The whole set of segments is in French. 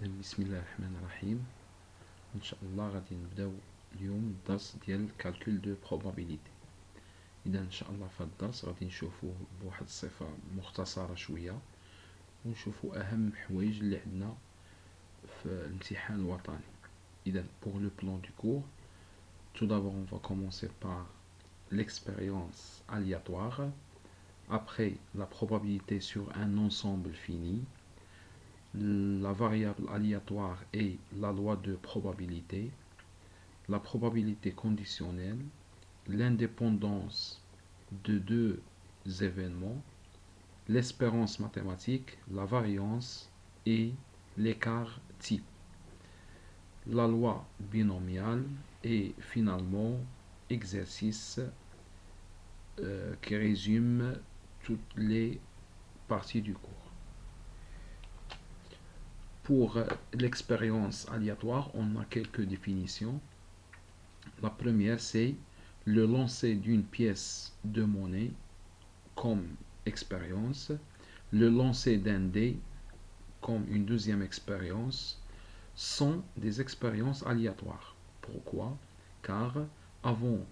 بسم الله الرحمن الرحيم. ان شاء الله غادي نبداو اليوم الدرس ديال calcul de probabilité. اذا ان شاء الله في هذا الدرس غادي نشوفوا بواحد الصفه مختصره شويه ونشوفوا اهم حوايج اللي عندنا في الامتحان الوطني. اذا pour le plan du cours, tout d'abord on va commencer par l'expérience aléatoire, après la probabilité sur un ensemble fini, la variable aléatoire et la loi de probabilité, la probabilité conditionnelle, l'indépendance de deux événements, l'espérance mathématique, la variance et l'écart type, la loi binomiale et finalement exercice qui résume toutes les parties du cours. Pour l'expérience aléatoire, on a quelques définitions. La première, c'est le lancer d'une pièce de monnaie comme expérience, le lancer d'un dé comme une deuxième expérience, sont des expériences aléatoires. Pourquoi? Car avant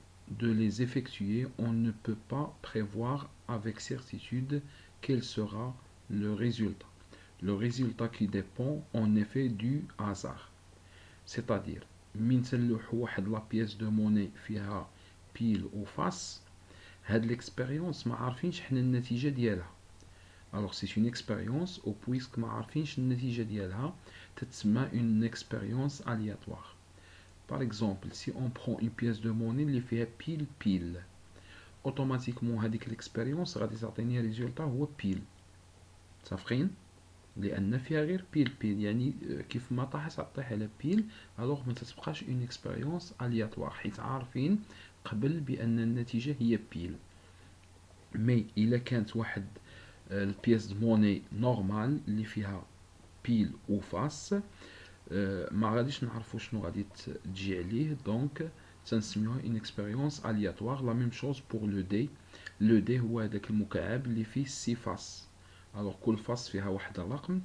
de les effectuer, on ne peut pas prévoir avec certitude quel sera le résultat. Le résultat qui dépend en effet du hasard. C'est-à-dire, من تلوحو واحد لا بيس دو موني فيها بيل و فاس، هاد l'expérience ما عارفينش حنا النتيجة ديالها. Alors c'est une expérience و puisque ما عارفينش النتيجة ديالها تتسمى une expérience aléatoire. Par exemple, si on prend une pièce de monnaie اللي فيها pile, automatiquement هذيك l'expérience غادي تعطيني résultat هو pile. صافقين؟ لان فيها غير بيل يعني كيف ما طاحت طيح على بيل، الوغ ما تتبقاش اون اكسبيريونس الياتوار حيت عارفين قبل بان النتيجه هي بيل. مي الا كانت واحد البيس دو موني نورمال اللي فيها بيل و فاس، ما غاديش نعرفوا شنو غادي تجي عليه، دونك تنسميوها اون اكسبيريونس الياتوار. لا ميم شوز بور لو دي. لو دي هو هذاك المكعب اللي فيه 6 فاس، الوغ كل فاس فيها واحد الرقم،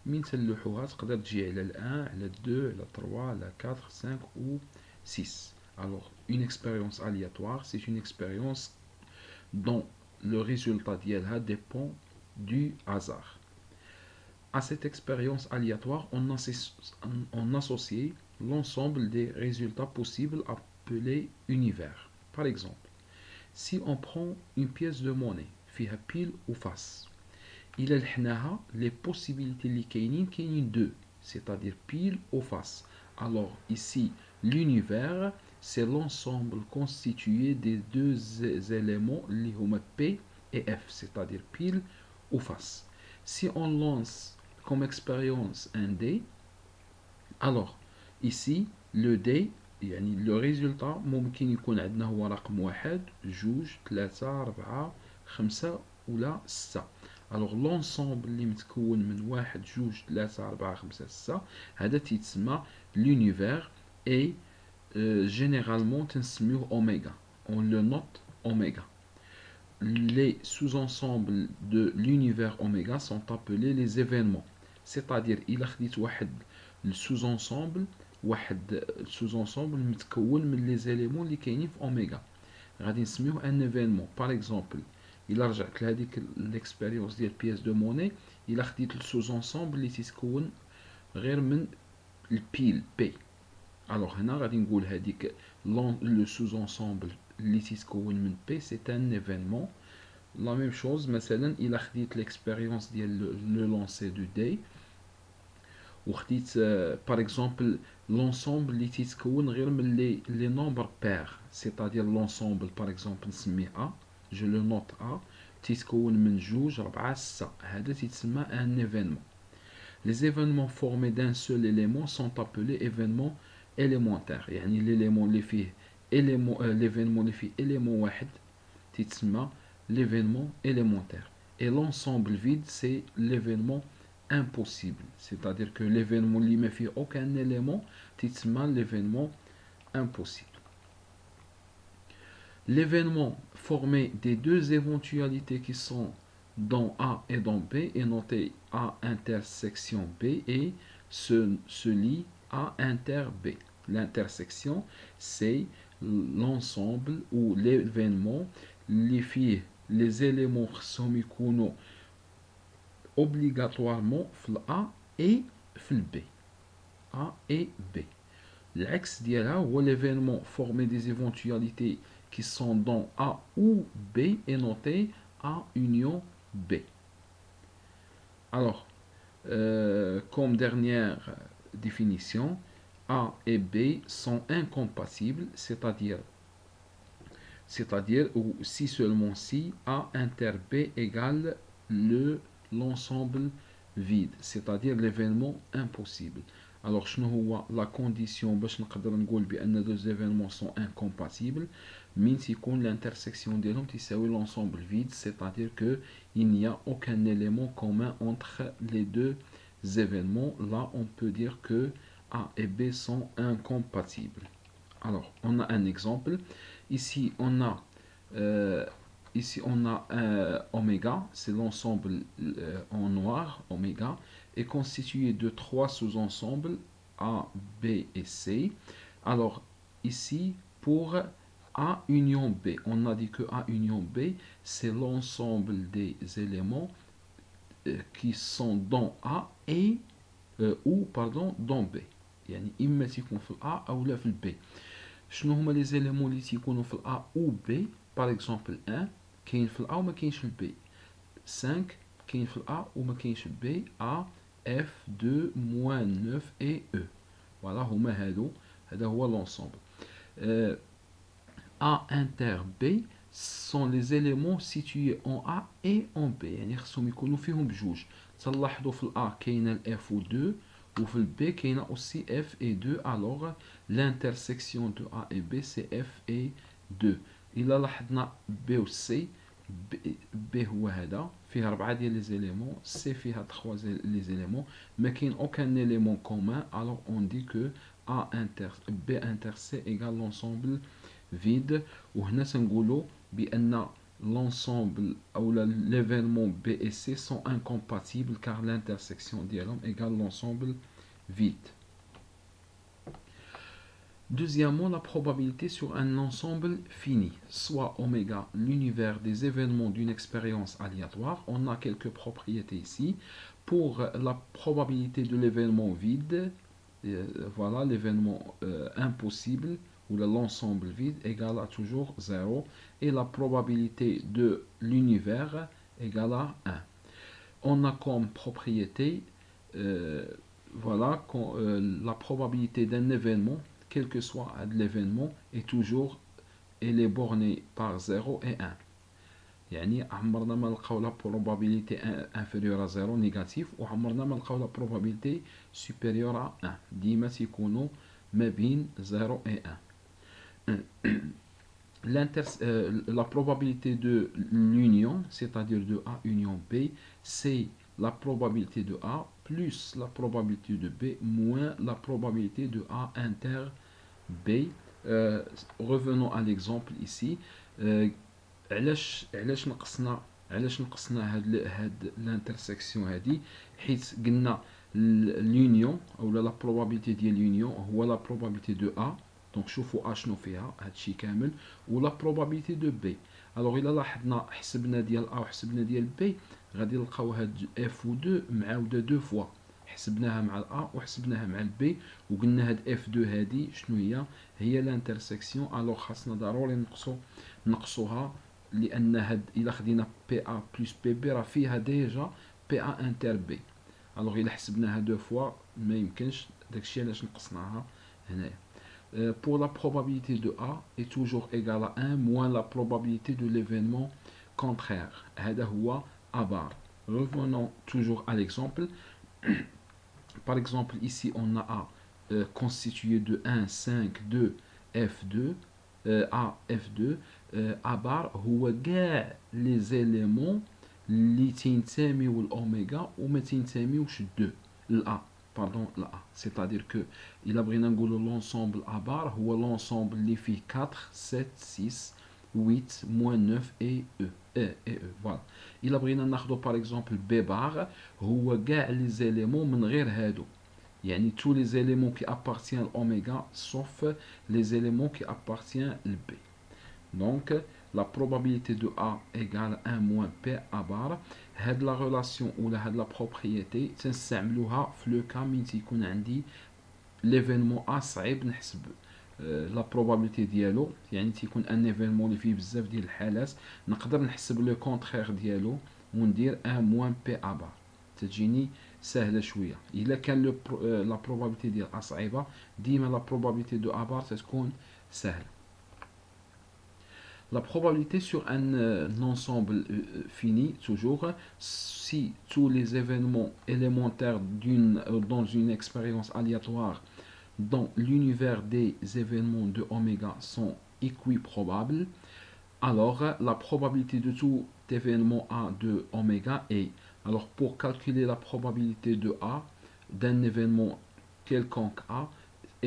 من تلوحوها تقدر تجي على الان، على 2، على 3، على 4، 5 ou 6. Alors une expérience aléatoire, c'est une expérience dont le résultat d'ILH dépend du hasard. À cette expérience aléatoire, on associe l'ensemble des résultats possibles appelés univers. Par exemple, si on prend une pièce de monnaie, فيها pile ou face, il a les possibilités اللي كاينين deux, c'est-à-dire pile ou face. Alors ici, l'univers, c'est l'ensemble constitué des deux éléments اللي هما P et F, c'est-à-dire pile ou face. Si on lance comme expérience un dé, alors ici, le dé, يعني le résultat ممكن يكون عندنا هو رقم 1، 2، 3، 4، 5 ولا 6. Alors l'ensemble اللي متكون من 1، 2، 3، 4، 5، 6 هذا تيتسمى l'univers et généralement تنسميوه oméga. On le note oméga. Les sous-ensembles de l'univers oméga sont appelés les événements. C'est-à-dire إلا خديت واحد السوز-ensemble، واحد السوز-ensemble متكون من les éléments اللي كاينين في oméga، غادي نسميوه un événement. Par exemple, إلا رجعت لهذيك l'expérience ديال بياس دو موني، إلا خديت السوز-ensemble اللي تيتكون غير من البيل بي، alors هنا غادي نقول هذيك لو sous-ensemble اللي تيتكون من بي c'est un événement. La même chose مثلا إلا خديت l'expérience ديال le lancer du dé وخديت par exemple l'ensemble اللي تيتكون غير من les nombres pairs، c'est-à-dire l'ensemble par exemple نسميه A، je le note A، تيتكون من 2، 4، 6، هذا تيتسمى un événement. Les événements formés d'un seul élément sont appelés événements élémentaires. يعني l'élément اللي فيه l'événement اللي فيه élément واحد تيتسمى l'événement élémentaire. Et l'ensemble vide, c'est l'événement impossible. C'est-à-dire que l'événement اللي ما فيه aucun élément تيتسمى l'événement impossible. L'événement formé des deux éventualités qui sont dans A et dans B est noté A intersection B et se lie A inter B. L'intersection, c'est l'ensemble ou l'événement, les éléments خصهم يكونوا obligatoirement في A et في B. A et B. L'axe ديالها هو l'événement formé des éventualités qui sont dans A ou B est noté A union B. Alors, comme dernière définition, A et B sont incompatibles, c'est-à-dire ou si seulement si A inter B égale l'ensemble vide, c'est-à-dire l'événement impossible. Alors, شنو هو la condition باش نقدر نقول بأن deux événements sont incompatibles من تكون l'intersection ديالهم تساوي l'ensemble vide, c'est-à-dire que il n'y a aucun élément commun entre les deux événements. Là, on peut dire que A et B sont incompatibles. Alors, on a un exemple. Ici, on a oméga, c'est l'ensemble en noir, oméga, est constitué de trois sous-ensembles A, B et C. Alors, ici, pour A union B, on a dit que A union B, c'est l'ensemble des éléments qui sont dans A et dans B. يعني إما تكون في A أو لا في B. شنو هما لي زيليمون اللي تيكونوا في A ou B؟ par exemple 1 كاين في A وما كاينش في B. 5 كاين في A وما كاينش في B. A, F, 2, moins 9 et E. Voilà هما هذا هو l'ensemble. A inter B sont les éléments situés en A et en B. يعني خصهم يكونوا فيهم بجوج. تلاحظوا في A كاينه F و 2 وفي ال B كاينه aussi F et 2. Alors l'intersection de A et B c'est F et 2. إلا لاحظنا B و C, B هو هذا فيها 4 ديال لي زيليمون, C فيها 3 لي زيليمون, ما كاين aucun élément commun. Alors on dit que A inter B inter C égale l'ensemble vide. وهنا تنقولوا بأن l'ensemble ou l'événement B et C sont incompatibles car l'intersection ديالهم égale l'ensemble vide. Deuxièmement, la probabilité sur un ensemble fini, soit oméga, l'univers des événements d'une expérience aléatoire. On a quelques propriétés ici. Pour la probabilité de l'événement vide, voilà, l'événement impossible, ou l'ensemble vide égale à toujours 0. Et la probabilité de l'univers égale à 1. On a comme propriété, voilà, la probabilité d'un événement, quel que soit l'événement, elle est bornée par 0 et 1. يعني عمرنا ما نلقاو la probabilité inférieure à 0 négatif وعمرنا ما نلقاو la probabilité supérieure à 1. ديما تيكونوا ما بين 0 et 1. La probabilité de l'union, c'est-à-dire de A union B, c'est la probabilité de A plus la probabilité de B moins la probabilité de A inter B. Revenons à l'exemple ici. علاش نقصنا هاد l'intersection هادي حيت قلنا l'union ou la probabilité ديال l'union هو la probabilité de A. دونك شوفوا A شنو فيها هادشي كامل و la probabilité de B. alors الا لاحظنا حسبنا ديال A وحسبنا ديال B غادي نلقاو هاد F و 2 معاوده دو فوا, حسبناها مع A وحسبناها مع B وقلنا هاد F2 هادي شنو هي الانترسيكسيون. الوغ خاصنا ضروري نقصوها لان هاد الا خدينا PA بلس PB راه فيها ديجا PA انتر B. الوغ الا حسبناها دو فوا ما يمكنش, داكشي علاش نقصناها هنايا. Pour la probabilité de A est toujours égale à 1 moins la probabilité de l'événement contraire. هذا هو A bar. Revenons toujours à l'exemple. Par exemple, ici on a A constitué de 1, 5, 2, F2, A, F2. A bar هو كاع les éléments اللي تينتميو لأوميغا وما تينتميوش لأ. Pardon, là. C'est-à-dire que il a بغينا نقولوا l'ensemble A bar هو l'ensemble اللي فيه 4, 7, 6, 8, moins 9 et E. Voilà. Il a بغينا ناخذوا par exemple B bar هو كاع les éléments من غير هادو. يعني tous les éléments qui appartiennent à oméga sauf les éléments qui appartiennent à B. Donc, la probabilité de A égale 1 moins P à bar. هاد la relation ou هاد la propriété تنستعملوها في لو كا من تيكون عندي l'événement A صعيب نحسب لا probabilité ديالو، يعني تيكون ان ايفينمون اللي فيه بزاف ديال الحالات نقدر نحسب لو كونترير ديالو وندير 1 موان بي ا بار، تجيني سهله شويه. الا كان لا probabilité ديال A صعيبه ديما لا probabilité دو ا بار تكون سهله. La probabilité sur un ensemble fini, toujours, si tous les événements élémentaires dans une expérience aléatoire dans l'univers des événements de oméga sont équiprobables, alors la probabilité de tout événement A de oméga est. Alors pour calculer la probabilité de A d'un événement quelconque A,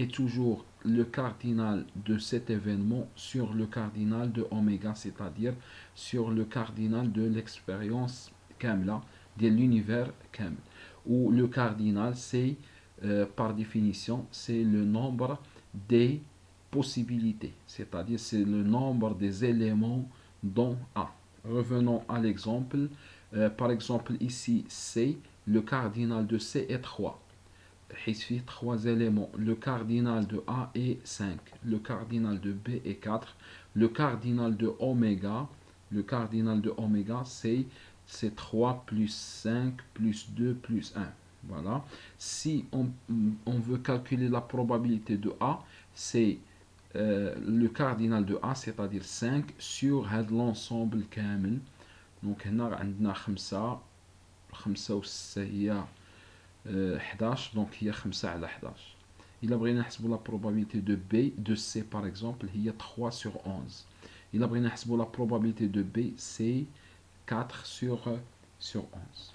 est toujours le cardinal de cet événement sur le cardinal de oméga, c'est-à-dire sur le cardinal de l'expérience kamla, de l'univers kaml. Où le cardinal, c'est, par définition, c'est le nombre des possibilités, c'est-à-dire c'est le nombre des éléments dans A. Revenons à l'exemple. Par exemple, ici, C, le cardinal de C est 3. Il suffit 3 éléments. Le cardinal de A est 5. Le cardinal de B est 4. Le cardinal de oméga, c'est 3 plus 5 plus 2 plus 1. Voilà. Si on veut calculer la probabilité de A, c'est le cardinal de A, c'est-à-dire 5 sur l'ensemble كامل. Donc هنا عندنا 5 هي 11, donc il y a 5 على 11. Il a بغينا نحسبوا la probabilité de B, de C par exemple, il y a 3 sur 11. Il a بغينا نحسبوا la probabilité de B, c'est 4 sur 11.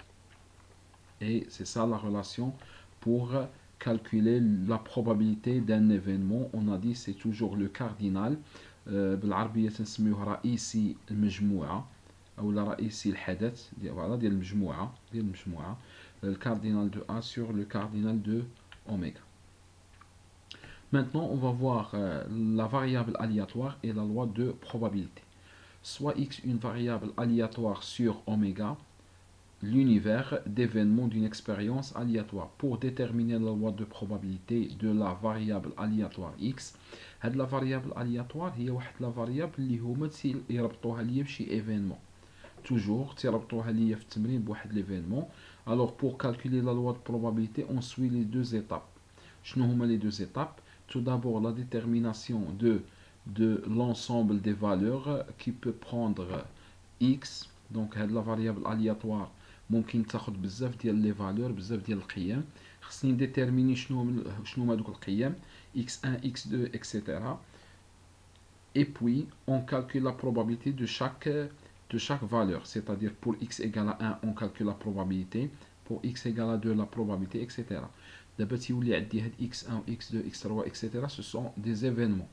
Et c'est ça la relation pour calculer la probabilité d'un événement. On a dit c'est toujours le cardinal. بالعربية تنسميوه رئيسي المجموعة أو رئيسي الحدث ديال المجموعة le cardinal de A sur le cardinal de oméga. Maintenant, on va voir la variable aléatoire et la loi de probabilité. Soit x une variable aléatoire sur oméga, l'univers d'événements d'une expérience aléatoire. Pour déterminer la loi de probabilité de la variable aléatoire x, la variable aléatoire هي واحد la variable اللي هما يربطوها ليا بشي événement. Toujours تيربطوها ليا في التمرين بواحد l'événement. Alors pour calculer la loi de probabilité, on suit les deux étapes. شنو هما les deux étapes? Tout d'abord la détermination de l'ensemble des valeurs qui peut prendre x. Donc la variable aléatoire ممكن تاخد بزاف ديال لي فالور بزاف ديال القيم. خصني نديتيرميني شنو هما دوك القيم x1 x2 etc. Et puis on calcule la probabilité de chaque valeur, c'est-à-dire pour x égale à 1 on calcule la probabilité, pour x égale à 2 la probabilité, etc. دابا تيولي عندي هاد x1 x2 x3 etc. ce sont des événements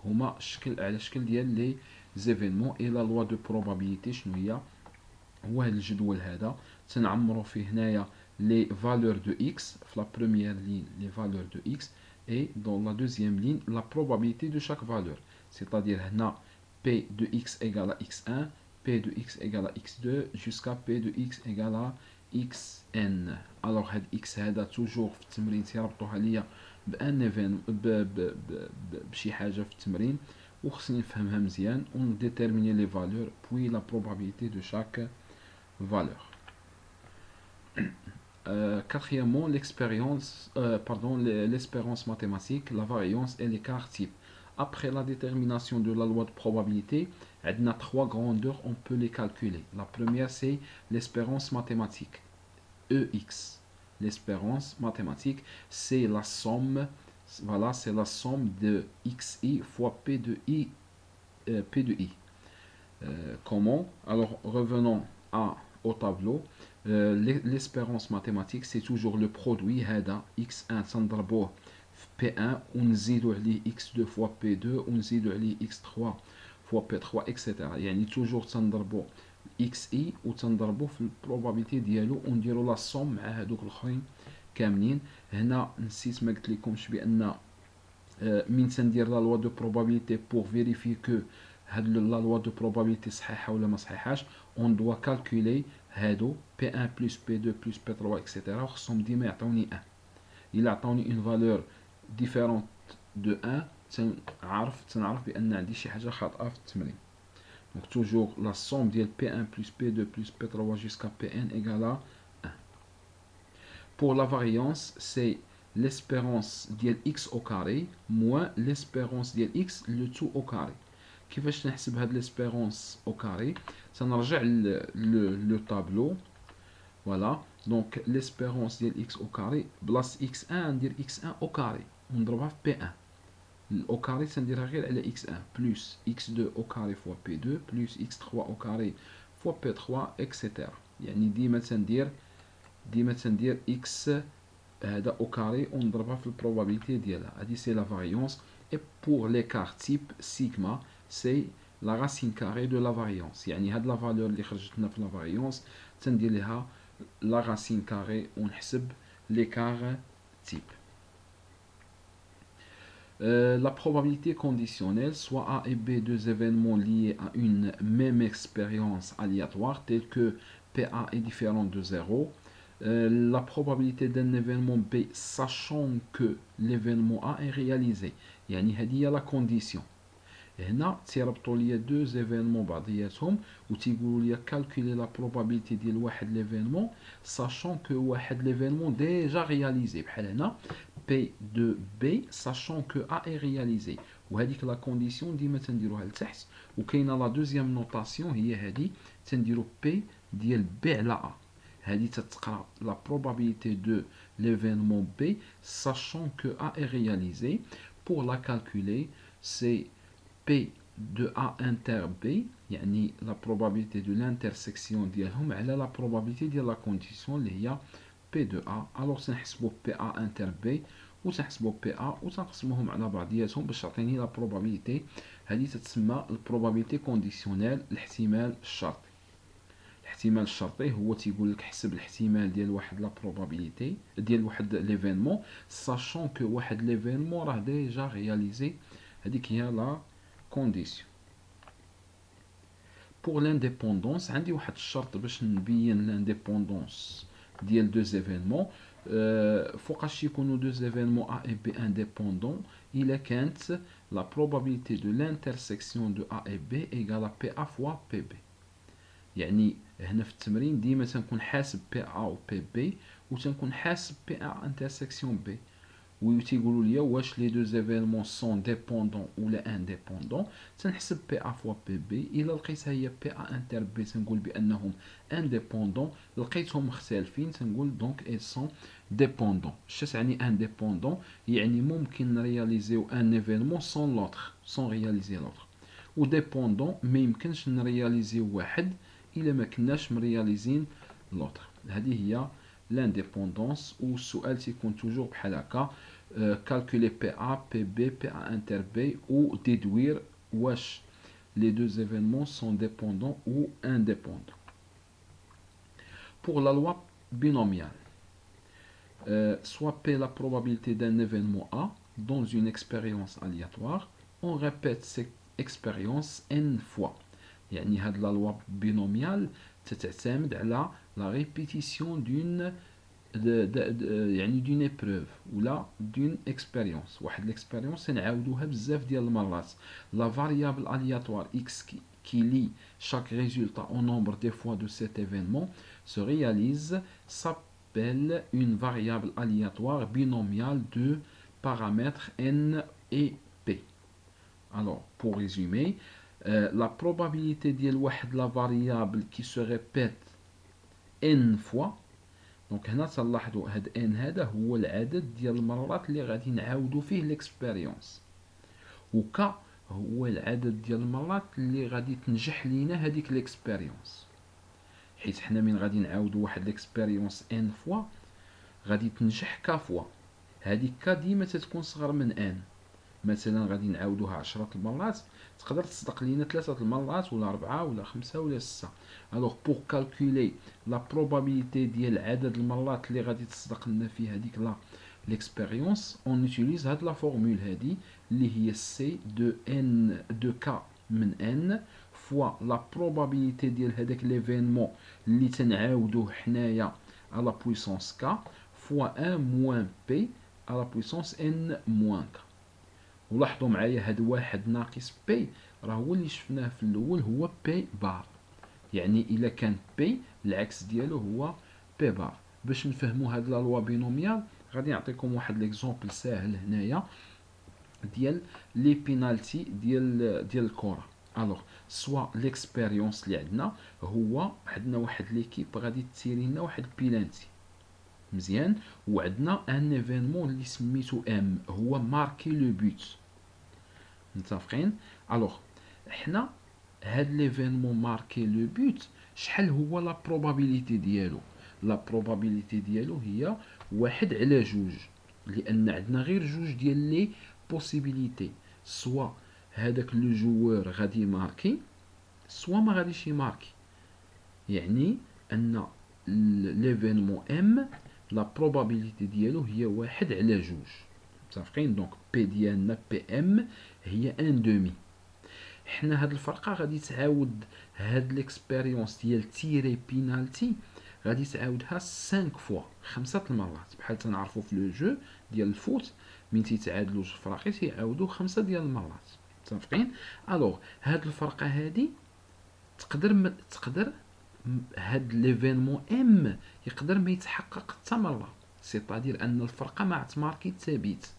هما على شكل ديال لي زيفينمون. et la loi de probabilité شنو هي؟ هو هاد الجدول هذا تنعمرو فيه هنايا les valeurs de x في la première ligne les valeurs de x et dans la deuxième ligne la probabilité de chaque valeur, c'est-à-dire هنا p de x égale à x1, p de x égale à x2 jusqu'à p de x égale à xn. alors هاد x هذا toujours في التمرين تيربطوها ليا بان ايفين بشي حاجه في التمرين وخصني نفهمها مزيان ونديتيرميني لي فالور puis la probabilité de chaque valeur. Quatrièmement, l'espérance mathématique, la variance et l'écart type. Après la détermination de la loi de probabilité, on a 3 grandeurs, on peut les calculer. La première, c'est l'espérance mathématique, EX. L'espérance mathématique, c'est la somme, voilà, c'est la somme de XI fois P de I. Comment? Alors, revenons au tableau. L'espérance mathématique, c'est toujours le produit هذا x1 تنضربوه في p1 ونزيدو عليه x2 fois p2 ونزيدو عليه x3 fois p3 etc. يعني toujours تنضربو xi وتنضربو في البروبابيلتي ديالو ونديرو لا صوم مع هادوك الاخرين كاملين. هنا نسيت ما قلت لكمش بان من تندير لا لوا دو بروبابيليتي بور فيريفي كو هاد لا لوا دو بروبابيليتي صحيحه ولا ما صحيحاش، اون دوا كالكولي هادو بي 1 بلس بي 2 بلس بي 3 اكسيتيرا، وخصهم ديما يعطوني 1. الا عطاوني اون فالور ديفيرونت دو 1 تنعرف بان عندي شي حاجه خاطئه في التمرين. دونك توجور لا سوم ديال بي 1 بلس بي 2 بلس بي 3 جوسكا بي ان ايغالا 1. Pour la variance, c'est l'espérance ديال x au carré moins l'espérance ديال x le tout au carré. كيفاش نحسب هاد l'espérance au carré؟ سنرجع le tableau. Voilà, donc l'espérance ديال x au carré بلاص x1 ندير x1 au carré ونضربها في p1. au carré سنديرها غير على x1 plus x2 au carré fois p2 plus x3 au carré fois p3 etc. يعني ديما تندير x هذا au carré ونضربها في البروبابيلتي ديالها. هذه سي لا فاريونس. et pour l'écart type sigma c'est la racine carrée de la variance. يعني هاد لا فالور اللي خرجت لنا في لا فاريونس تندير لها la racine carrée ونحسب l'écart type. La probabilité conditionnelle, soit A et B, deux événements liés à une même expérience aléatoire, telle que PA est différent de 0. La probabilité d'un événement B, sachant que l'événement A est réalisé. يعني هذه هي la condition. هنا تيربطوا لي deux événements بعضياتهم وتيقولوا لي calculer la probabilité ديال واحد l'événement sachant que واحد l'événement déjà réalisé. بحال هنا P de B sachant que A est réalisé. وهذيك لا كونديسيون ديما تنديروها لتحت. وكاينه لا دوزيام نوطاسيون هي هذه تنديرو P ديال B على A. هذه تتقرا la probabilité de l'événement B sachant que A est réalisé. Pour la calculer, c'est P de A inter B, يعني la probabilité de l'intersection ديالهم على la probabilité ديال la condition اللي هي P de A. alors سنحسبوا PA inter B وتنحسبوا PA وتنقسموهم على بعضياتهم باش تعطيني لا probabilité. هذه تتسمى البروبابيلتي كونديسيونيل، الاحتمال الشرطي. الاحتمال الشرطي هو تيقول لك حسب الاحتمال ديال واحد لا probabilité ديال واحد ليفينمون ساشون كو واحد ليفينمون راه ديجا رياليزي. هذيك هي لا كونديسيون. بور لانديبوندونس عندي واحد الشرط باش نبين لانديبوندونس ديال دو زيفينمون. فوقاش يكونوا دو زيفينمون A et B indépendants إلا كانت la probabilité de l'intersection de A et B égale à PA fois PB. يعني هنا في التمرين ديما تنكون حاسب PA و PB وتنكون حاسب PA intersection B. وتيقولوا لي واش لي دو زيفينمون سون ديبوندون ولا انديبوندون. تنحسب بي ا فوا بي بي. الا لقيتها هي بي ا انتر بي تنقول بانهم انديبوندون. لقيتهم مختلفين تنقول دونك اي سون ديبوندون. اش تعني انديبوندون؟ يعني ممكن نرياليزيو ان ايفينمون سون لوتر سون رياليزي لوتر. و ديبوندون ما يمكنش نرياليزيو واحد الا ما كناش مرياليزين لوتر. هذه هي l'indépendance. والسؤال تيكون توجور بحال هكا calculer PA, PB, PA inter B ou déduire واش les deux événements sont dépendants ou indépendants. Pour la loi binomiale, soit P la probabilité d'un événement A dans une expérience aléatoire, on répète cette expérience n fois. يعني هاد la loi binomiale تتعتمد على la répétition d'une يعني d'une épreuve ولا d'une expérience. واحد l'expérience نعاودوها بزاف ديال المرات. La variable aléatoire x qui lie chaque résultat au nombre des fois de cet événement se réalise s'appelle une variable aléatoire binomiale de paramètres n et p. Alors, pour résumer, la probabilité ديال واحد la variable qui se répète n fois. دونك هنا تلاحظوا هاد ان هذا هو العدد ديال المرات اللي غادي نعاودو فيه ليكسبيريونس، وك هو العدد ديال المرات اللي غادي تنجح لينا هذيك ليكسبيريونس. حيت حنا من غادي نعاودو واحد ليكسبيريونس ان فوا غادي تنجح ك فوا. هذيك ك ديما تتكون صغر من ان. مثلا غادي نعاودوها 10 المرات، تقدر تصدق لينا 3 المرات ولا 4 ولا 5 ولا 6. الوغ بوغ كالكولي لا بروبابيليتي ديال عدد المرات اللي غادي تصدق لنا فيه هذيك لا ليكسبيريونس، اون نوتيليز هاد لا فورمول هادي اللي هي سي دو ان دو كا من ان فوا لا بروبابيليتي ديال هذاك ليفينمون اللي تنعاودوه حنايا على بويسونس k فوا 1 موان بي على بويسونس n موان k. ولاحظوا معايا هاد واحد ناقص بي راه هو اللي شفناه في الاول هو بي بار، يعني الا كان بي العكس ديالو هو بي بار. باش نفهموا هاد لا لوا بينوميال غادي نعطيكم واحد ليكزومبل ساهل هنايا ديال لي بينالتي ديال الكره. الوغ سوا ليكسبيريونس اللي عندنا واحد ليكيب غادي تيري لنا واحد بيلانتي مزيان، وعندنا ان ايفينمون اللي سميتو ام هو ماركي لو بوت. متفقين؟ الوغ حنا هاد ليفينمون ماركي لو بوت شحال هو لا بروبابيليتي ديالو؟ لا بروبابيليتي ديالو هي 1/2، لان عندنا غير جوج ديال لي بوسيبيليتي، سوا هذاك لو جوور غادي ماركي سوا ما غاديش يماركي. يعني ان ليفينمون ام لا بروبابيليتي ديالو هي 1/2. متفقين؟ دونك بي ديالنا بي ام هي ان دومي. حنا هاد الفرقه غادي تعاود هاد ليكسبيريونس ديال تيري بينالتي غادي تعاودها 5 فوا 5 المرات، بحال تنعرفوا في لو جو ديال الفوت من تيتعادلوا جوج فراقي تيعاودوا 5 ديال المرات. متفقين؟ الوغ هاد الفرقه هادي تقدر هاد ليفينمون ام يقدر ما يتحقق حتى مره، سيتادير ان الفرقه ما عتماركي ثابت.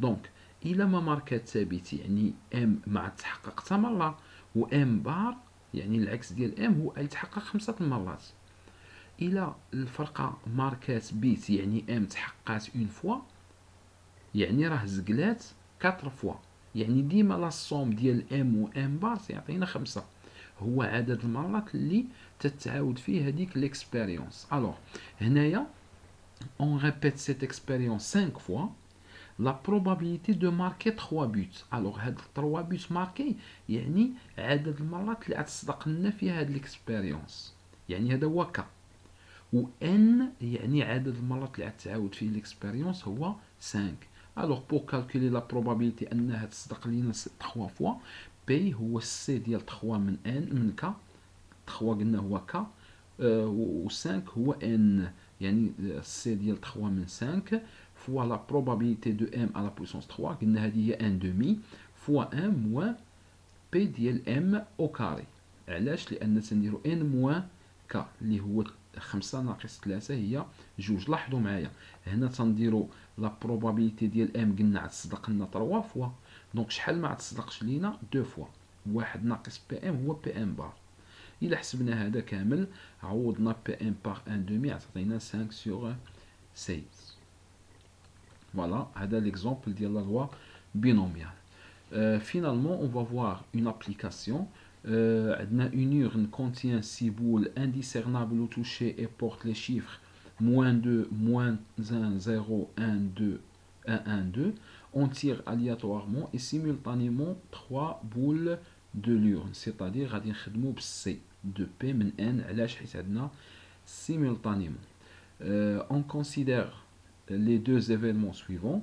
دونك الا ما ماركات ثابت يعني ام ما تحقق حتى مره، و ام بار يعني العكس ديال ام هو يتحقق 5 المرات. الا الفرقه ماركات بيت يعني ام تحققات اون فوا، يعني راه زقلات 4 فوا، يعني ديما لا صوم ديال ام و ام بار تيعطينا 5، هو عدد المرات اللي تتعاود فيه هذيك ليكسبيريونس. الوغ هنايا on répète cette expérience 5 fois, la probabilité de marquer 3 buts. Alors هاد 3 buts marqués يعني عدد المرات اللي غتصدق لنا فيها هاد ليكسبيريونس، يعني هذا هو ك. و n يعني عدد المرات اللي غتعاود فيه ليكسبيريونس هو 5. الوغ بور كالكولي لا بروبابيليتي انها تصدق لينا 3 فوا، بي هو السي ديال 3 من ان من ك، 3 قلنا هو ك، و 5 هو ان، يعني السي ديال 3 من 5 فوا لا بروبابيليتي دو ام على بويسونس 3 قلنا هذه هي ان دومي فوا 1 موان بي ديال ام او كاري. علاش؟ لان تنديرو ان موان ك اللي هو 5 ناقص 3 هي 2. لاحظوا معايا هنا تنديرو لا بروبابيليتي ديال ام قلنا غتصدق لنا 3 فوا، دونك شحال ما غتصدقش لينا 2 فوا، 1 ناقص بي ام هو بي ام بار. إلا حسبنا هذا كامل عوضنا بي ام بار ان دومي عطينا 5 sur 16. Voilà, هذا l'exemple ديال la loi binomiale. Finalement, on va voir une application. Une urne contient 6 boules indiscernables au toucher et porte les chiffres -2, -1, 0, 1, 2, 1, 1, 2. On tire aléatoirement et simultanément 3 boules de l'urne, c'est-à-dire غادي نخدمو بالسي de P من N علاش حيت عندنا simultanément. On considère les deux événements suivants.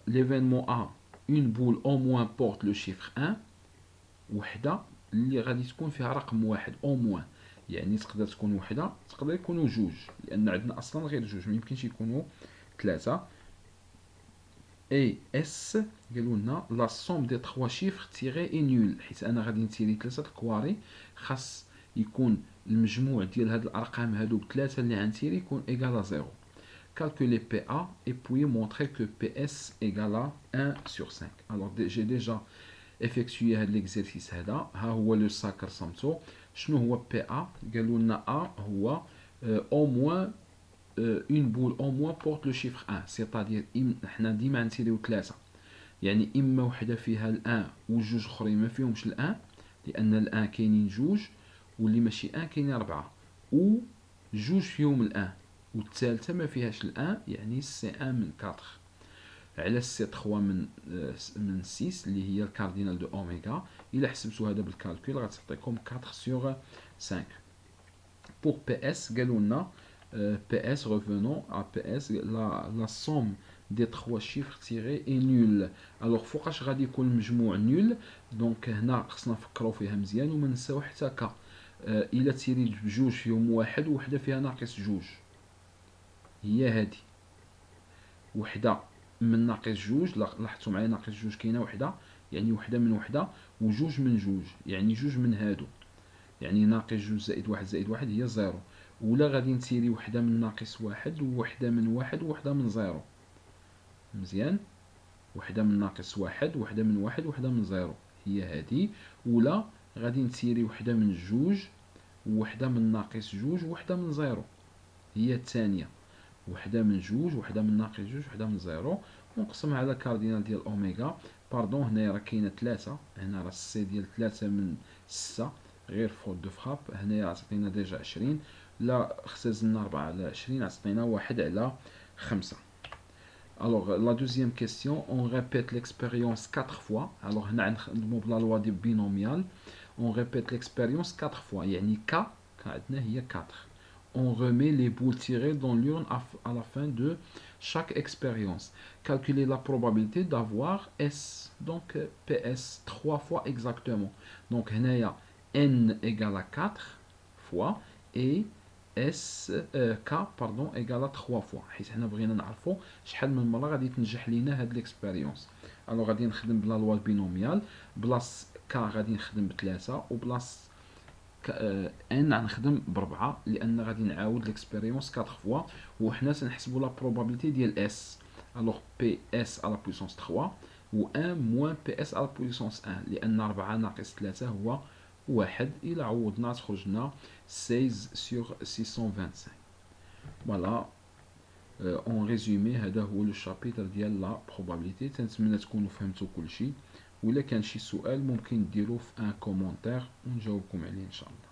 L'événement A, une boule au moins porte le chiffre 1، وحده اللي غادي تكون فيها رقم واحد او موان، يعني تقدر تكون وحده تقدر يكونوا جوج، لان عندنا اصلا غير جوج ما يمكنش يكونوا ثلاثه. اي اس قالوا لنا لا سوم دي 3 شيفر تيغي اي نول، حيت انا غادي نتيري ثلاثه الكواري خاص يكون المجموع ديال هاد الارقام هادو بثلاثه اللي غنتيري يكون ايكال 0. Calculer PA et puis montrer que PS égale à 1 sur 5. Alors j'ai déjà effectué l'exercice هذا. ها هو لو ساك رسمته. شنو هو PA؟ قالوا لنا A هو au moins une boule au moins porte le chiffre 1، c'est-à-dire حنا ديما نسيريو 3، يعني اما وحده فيها الان وجوج اخرين ما فيهمش الان، لان الان كاينين جوج واللي ماشي ان كاينين 4، و جوج فيهم الان والثالثه ما فيهاش الان، يعني سي 1 من 4. على سي 3 من 6 اللي هي الكاردينال دو اوميغا. الا حسبتو هذا بالكالكول غتعطيكم 4 سور 5. بور بي اس قالوا لنا بي اس revenons à PS la somme des trois chiffres tirés est nulle. alors فوقاش غادي يكون المجموع نول؟ دونك هنا خصنا نفكروا فيها مزيان وما نساو حتى ك الا تيري بجوج فيهم واحد وحده فيها ناقص جوج، هي هادي وحده من ناقص جوج. لاحظتوا معايا ناقص جوج كاينه وحده، يعني وحده من وحده، وجوج من جوج يعني جوج من هادو، يعني ناقص جوج زائد واحد زائد واحد هي زيرو. ولا غادي نتيري وحده من ناقص واحد ووحده من واحد ووحده من زيرو، مزيان، وحده من ناقص واحد وحده من واحد وحده من زيرو هي هادي. ولا غادي نتيري وحده من جوج ووحده من ناقص جوج ووحده من زيرو هي الثانيه، وحده من جوج وحده من ناقص جوج وحده من زيرو، ونقسمها على كاردينال ديال اوميغا. باردون هنايا راه كاينه ثلاثه، هنا راه السي ديال ثلاثه من ستة غير فوت دو فراب، هنايا عطينا ديجا 20، لا اختزلنا 4 على 20 عطينا 1 على 5. Alors, la deuxième question, on répète l'expérience 4 fois. Alors, هنا نخدموا بلا loi du binomial. On répète l'expérience 4 fois. يعني K عندنا هي 4. On remet les boules tirées dans l'urne à la fin de chaque expérience. Calculer la probabilité d'avoir S, donc PS, 3 fois exactement. Donc, هنايا N égale à 4 fois et اس كا باردون ايكالا 3 فوا، حيت حنا بغينا نعرفوا شحال من مره غادي تنجح لينا هاد ليكسبيريونس. الو غادي نخدم بلا لوا بينوميال، بلاص كا غادي نخدم بثلاثه وبلاص ان غنخدم بربعه، لان غادي نعاود ليكسبيريونس 4 فوا وحنا تنحسبوا لا بروبابيليتي ديال اس. الوغ بي اس على بويسونس 3 و 1 موان بي اس على بويسونس 1، لان 4 ناقص 3 هو واحد. الى عوضنا تخرج لنا 16 sur 625. فوالا اون ريزومي هذا هو لو شابيتر ديال لا بروبابيليتي. تنتمنى تكونوا فهمتوا كلشي، وإلا كان شي سؤال ممكن ديروه في ان كومونتير ونجاوبكم عليه ان شاء الله.